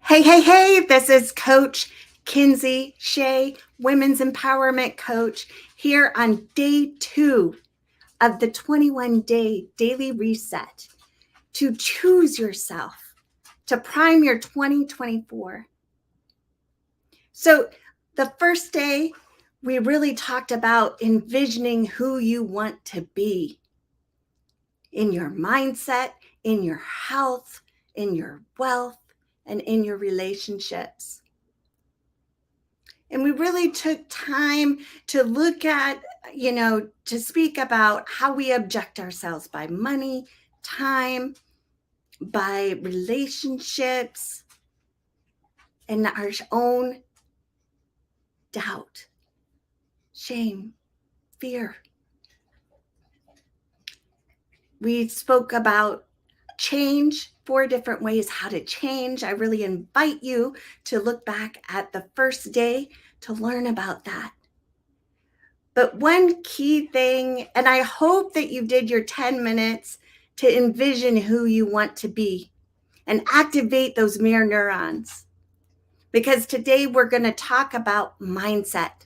Hey, this is Coach Kinsey, Shae, Women's Empowerment Coach, here on day 2 of the 21-day daily reset to choose yourself, to prime your 2024. So the first day, we really talked about envisioning who you want to be in your mindset, in your health, in your wealth, and in your relationships. And we really took time to look at, to speak about how we object ourselves by money, time, by relationships, and our own doubt, shame, fear. We spoke about change, 4 different ways how to change. I really invite you to look back at the first day to learn about that. But one key thing, and I hope that you did your 10 minutes to envision who you want to be and activate those mirror neurons. Because today we're going to talk about mindset.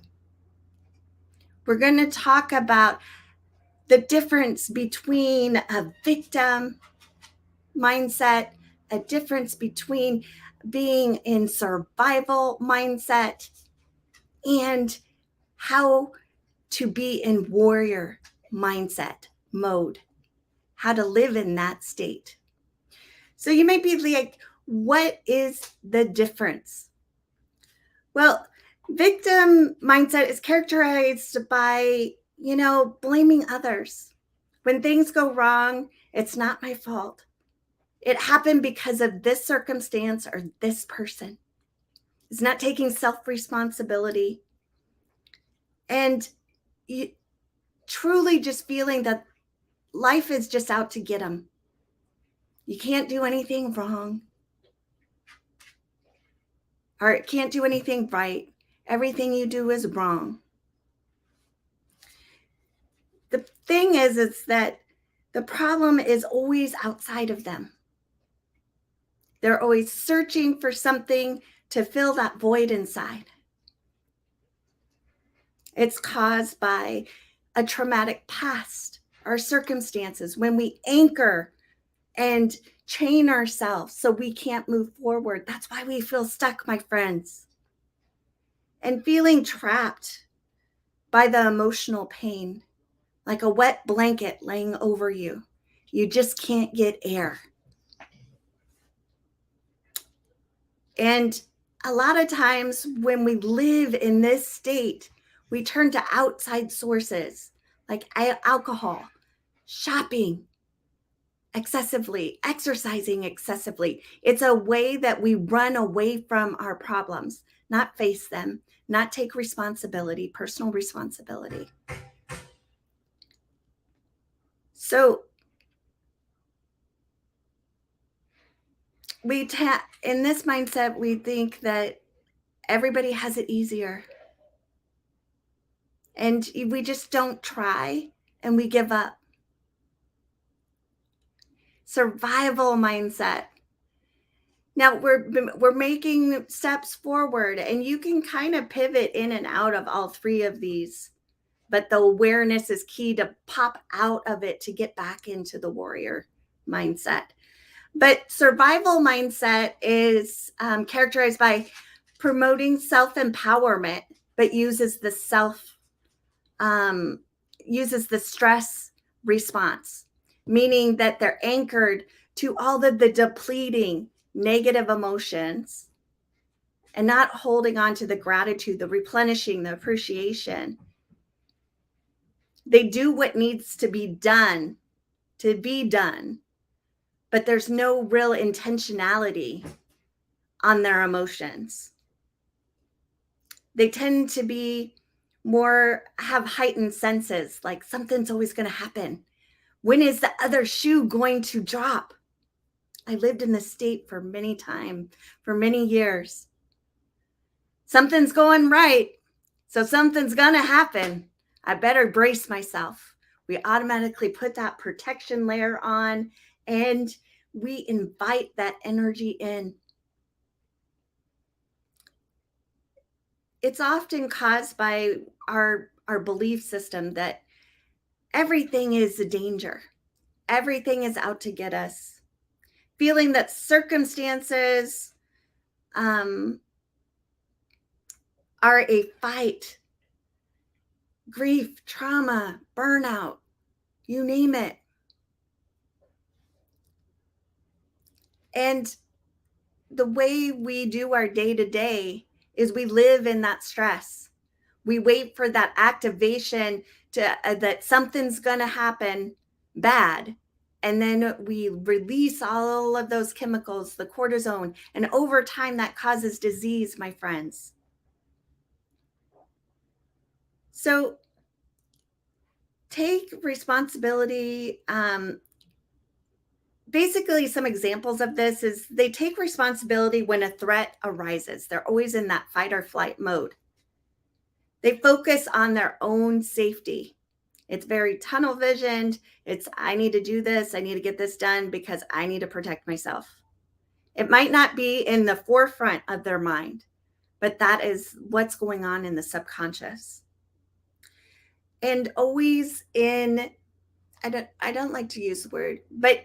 We're going to talk about the difference between a victim mindset, a difference between being in survival mindset, and how to be in warrior mindset mode, how to live in that state. So you may be like, what is the difference? Well, victim mindset is characterized by, blaming others. When things go wrong, it's not my fault. It happened because of this circumstance or this person. It's not taking self-responsibility. And you truly just feeling that life is just out to get them. You can't do anything wrong. Or can't do anything right. Everything you do is wrong. The thing is that the problem is always outside of them. They're always searching for something to fill that void inside. It's caused by a traumatic past, our circumstances, when we anchor and chain ourselves so we can't move forward. That's why we feel stuck, my friends. And feeling trapped by the emotional pain, like a wet blanket laying over you. You just can't get air. And a lot of times when we live in this state, we turn to outside sources like alcohol, shopping excessively, exercising excessively. It's a way that we run away from our problems, not face them, not take responsibility, personal responsibility. So in this mindset, we think that everybody has it easier. And we just don't try and we give up. Survival mindset. Now we're making steps forward, and you can kind of pivot in and out of all 3 of these, but the awareness is key to pop out of it to get back into the warrior mindset. But survival mindset is characterized by promoting self-empowerment, but uses the stress response, meaning that they're anchored to all of the depleting negative emotions and not holding on to the gratitude, the replenishing, the appreciation. They do what needs to be done, but there's no real intentionality on their emotions. They tend to be have heightened senses, like something's always going to happen. When is the other shoe going to drop? I lived in this state for many years. Something's going right, so something's going to happen. I better brace myself. We automatically put that protection layer on, and we invite that energy in. it's often caused by our belief system that everything is a danger. Everything is out to get us. Feeling that circumstances um, are a fight, grief, trauma, burnout, you name it. And the way we do our day to day is we live in that stress. We wait for that activation to that something's going to happen bad. And then we release all of those chemicals, the cortisone, and over time that causes disease, my friends. So take responsibility. Basically, some examples of this is they take responsibility when a threat arises. They're always in that fight or flight mode. They focus on their own safety. It's very tunnel visioned. It's, I need to do this. I need to get this done because I need to protect myself. It might not be in the forefront of their mind, but that is what's going on in the subconscious. And always in, I don't like to use the word, but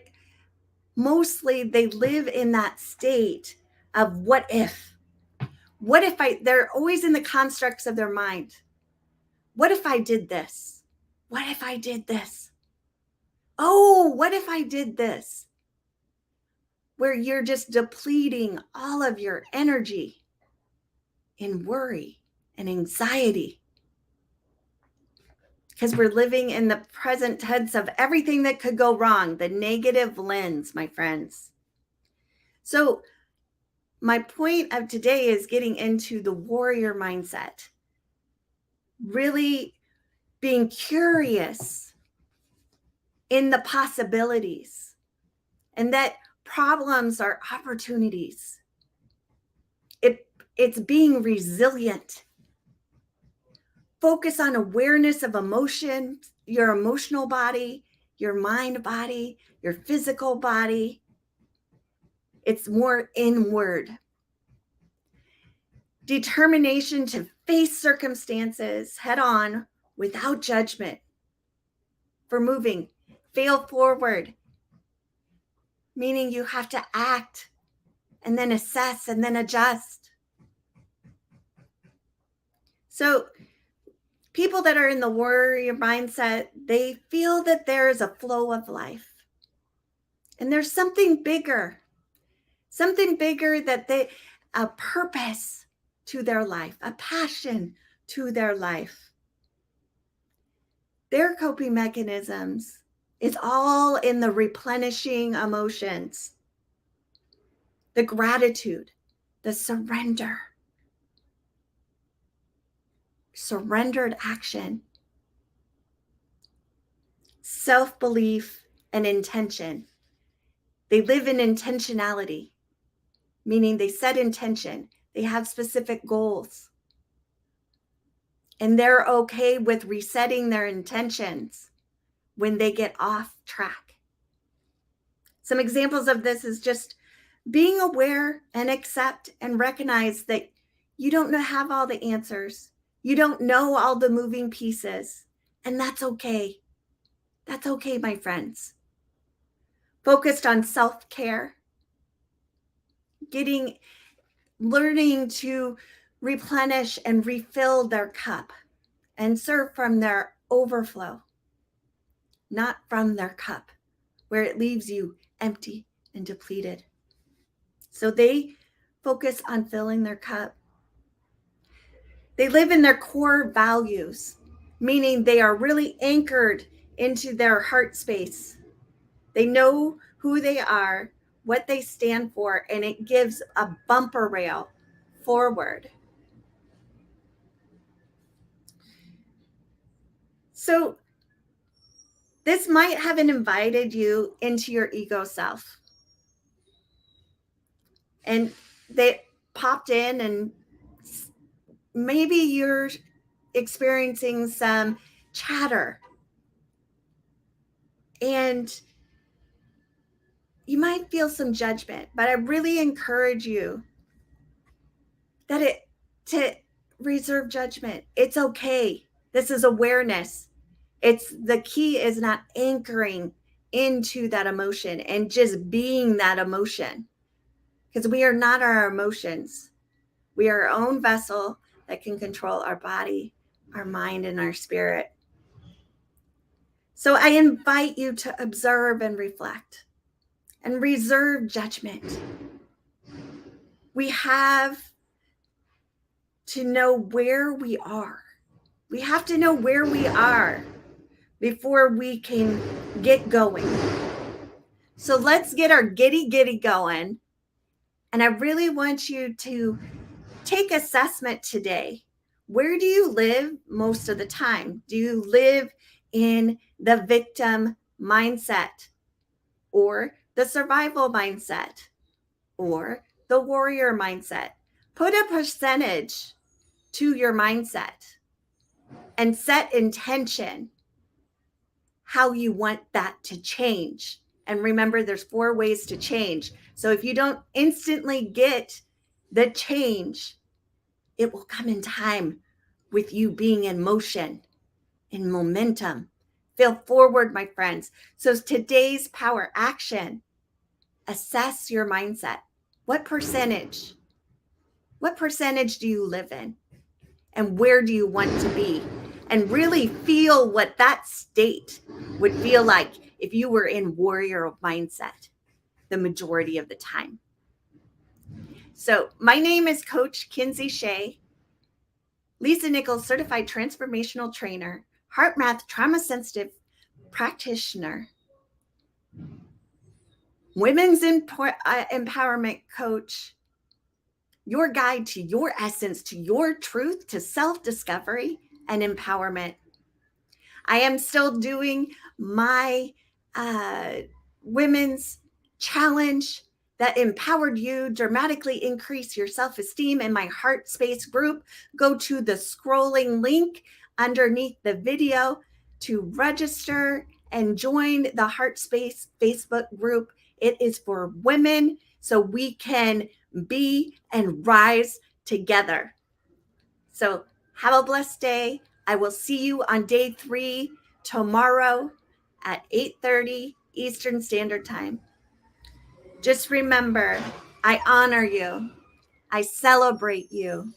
mostly they live in that state of what if they're always in the constructs of their mind. What if I did this? What if I did this? Oh, what if I did this? Where you're just depleting all of your energy in worry and anxiety. Because we're living in the present tense of everything that could go wrong, the negative lens, my friends. So my point of today is getting into the warrior mindset. Really being curious in the possibilities and that problems are opportunities. It's being resilient. Focus on awareness of emotion, your emotional body, your mind body, your physical body. It's more inward. Determination to face circumstances head on without judgment. For moving, fail forward, meaning you have to act and then assess and then adjust. So people that are in the warrior mindset, they feel that there is a flow of life. And there's something bigger that they, a purpose to their life, a passion to their life. Their coping mechanisms is all in the replenishing emotions, the gratitude, the surrendered action, self-belief, and intention. They live in intentionality, meaning they set intention. They have specific goals. And they're okay with resetting their intentions when they get off track. Some examples of this is just being aware and accept and recognize that you don't have all the answers. You don't know all the moving pieces, and that's okay. That's okay, my friends. Focused on self-care, learning to replenish and refill their cup and serve from their overflow, not from their cup, where it leaves you empty and depleted. So they focus on filling their cup. They live in their core values, meaning they are really anchored into their heart space. They know who they are, what they stand for, and it gives a bumper rail forward. So this might have invited you into your ego self. And they popped in, and maybe you're experiencing some chatter. And you might feel some judgment, but I really encourage you to reserve judgment. It's okay. This is awareness. The key is not anchoring into that emotion and just being that emotion, because we are not our emotions. We are our own vessel that can control our body, our mind, and our spirit. So I invite you to observe and reflect and reserve judgment. We have to know where we are. We have to know where we are before we can get going. So let's get our giddy going. And I really want you to take assessment today. Where do you live most of the time? Do you live in the victim mindset, or the survival mindset, or the warrior mindset? Put a percentage to your mindset and set intention how you want that to change. And remember, there's 4 ways to change. So if you don't instantly get the change, it will come in time with you being in motion, in momentum. Feel forward, my friends. So today's power action: assess your mindset. What percentage do you live in? And where do you want to be? And really feel what that state would feel like if you were in warrior mindset the majority of the time. So my name is Coach Kinsey Shae, Lisa Nichols certified transformational trainer, heart math trauma sensitive practitioner, women's empowerment coach, your guide to your essence, to your truth, to self-discovery and empowerment. I am still doing my women's challenge that empowered you dramatically increase your self-esteem in my heart space group. Go to the scrolling link underneath the video to register and join the heart space Facebook group. It is for women, so we can be and rise together. So have a blessed day. I will see you on day 3 tomorrow at 8:30 Eastern Standard Time. Just remember, I honor you. I celebrate you.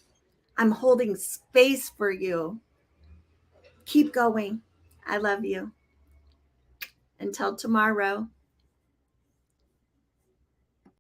I'm holding space for you. Keep going. I love you. Until tomorrow.